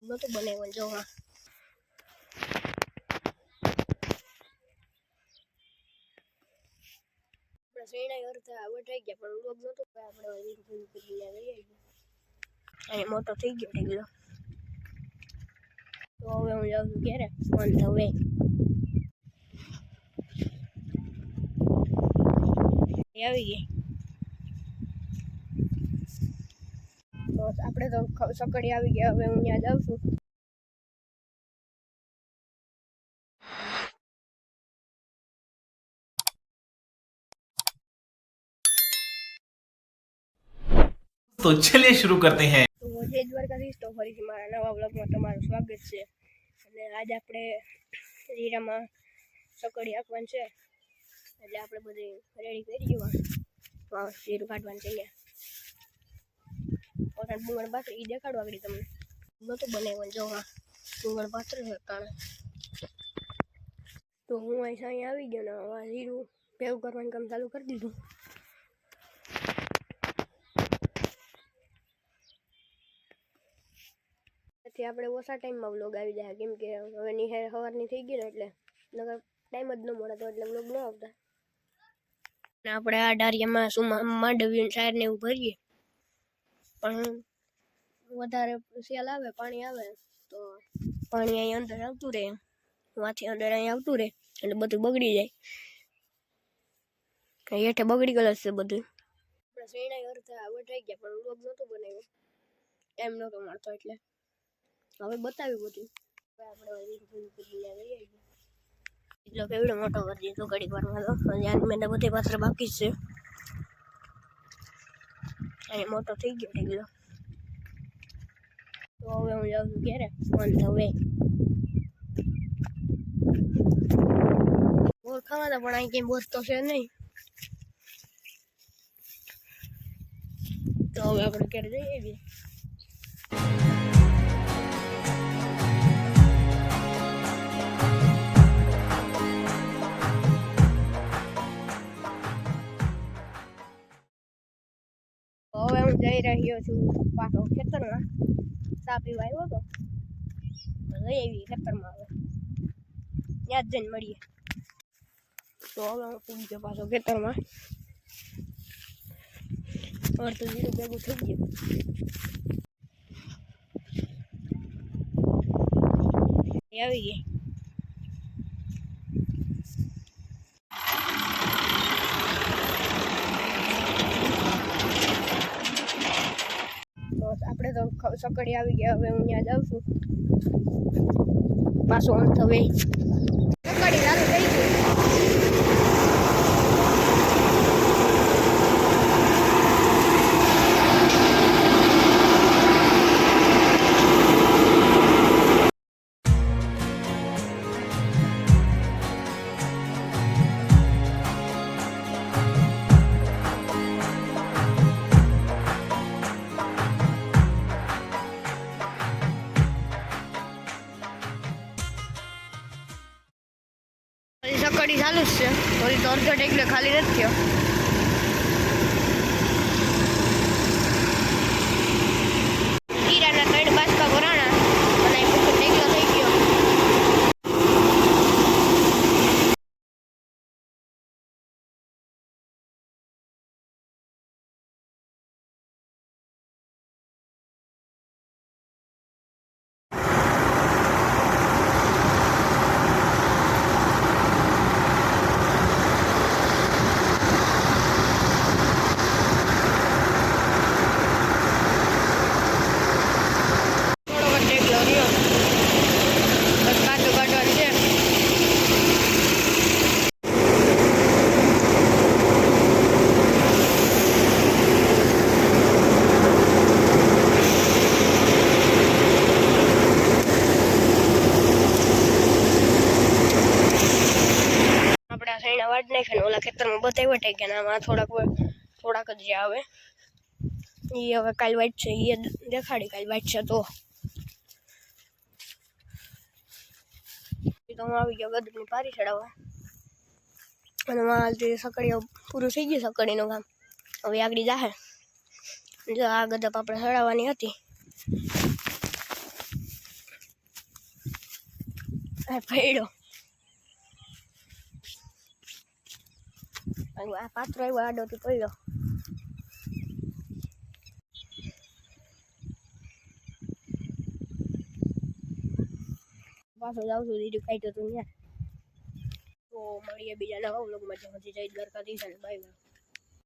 નહોતું બનાવ્યું જો હા આપણે શેણાઈ અર્થા વટાઈ ગયા પણ લોક નહોતું આપણે અને મોટો થઈ ગયો ઢીગલો તો હવે હું જાઉં છું ઘેરે ઓન ધ વે આવી ગઈ તો આપણે તો સકડી આવી ગયા હવે હું ત્યાં જાઉં છું तो चलिए शुरू करते हैं तो जय દ્વારકાધીશ તો ફરીથી મારા નવા બ્લોગમાં તમારું સ્વાગત છે અને આજે આપણે જીરામાં સકડી આપવાની છે એટલે આપણે બધી રેડી કરી દેવા જીરું કાઢવાનું છે પોતાને ડુંગળ પાત્ર એ દેખાડવા આગળ તમને નહોતું બનાવ્યું જો હા ડુંગળ પાત્ર છે તાણે તો હું અહીં આવી ગયો ને હવે જીરું ભેગું કરવાનું કામ ચાલુ કરી દીધું તેથી આપણે ઓછા ટાઈમમાં વ્લોગ આવી જાય કેમ કે હવે નિહાર સવારની થઈ ગઈ ને એટલે નકર ટાઈમ જ ન મળે તો એટલે વ્લોગ ન આવતા ને આપણે આ ડારિયામાં શું માંડવી સાર ને એવું ભરીએ પણ વધારે સેલ આવે પાણી આવે તો પાણી અહીં અંદર આવતું રહે માંથી અંદર અહીં આવતું રહે એટલે બધું બગડી જાય કઈ હેઠે બગડી ગયેલ છે બધું આપણે શેણાઈ અર્થા વટાઈ ગયા પણ વ્લોગ નહોતું બનાવ્યું ટાઈમ નહોતો મળતો એટલે હવે બતાવ્યું બધું આપણે એટલો કેવડો મોટો કરી દીધો ઘડીક વારમાં તો યાર મેં બધી પાત્ર બાકી જ છે અને મોટો થઈ ગયો ઢીગલો તો હવે હું જાઉં છું ઘેરે ઓન ધ વે બોર ખાવાના પણ અહીં કઈ બોર તો છે નહીં તો હવે આપણે ઘેરે જઈએ આવીએ હવે હું જઈ રહ્યો છું પાછો ખેતરમાં ચા પીવા આવ્યો હતો જઈ આવી ખેતરમાં હવે ત્યાં જ જઈને મળીએ તો હવે હું પૂરી ગયો પાછો ખેતરમાં અડધું જીરું ભેગું થઈ ગયું આવી ગઈ આપણે તો સકડી આવી ગયા હવે હું ત્યાં જાઉં છું પાછું ઓન ધ વે સકડી ચાલુ થઈ ગઈ સકડી ચાલુ જ છે થોડી તો અડધો ટેકડે ખાલી નથી થયો જીરાના 3 બાસકા ભરાણા અને પૂછો ટેકલો થઈ ગયો વાટ નાખે ને ઓલા ખેતરમાં બધા વટાઈ ગયા આમાં થોડાક જ જે આવે એ હવે કાલ વાટ છે એ દેખાડી કાલ વાટ છે તો હું આવી ગયો ગદરની પારી ચડાવવા અને મારા જે સકડીઓ પૂરું થઈ ગયું સકડીનું કામ હવે આગળ જાહે જો આ ગદપ આપણે ચડાવવાની હતી ભાઈ પડ્યો. આ પાત્ર આવ્યો આડોથી પડ્યો. પાછો જાઉં છું દીદી કાઢ્યો તું ત્યાં. તો મળીએ બીજા નવા વ્લોગમાં. જ્યાં સુધી જય દ્વારકાધીશ અને બાય બાય.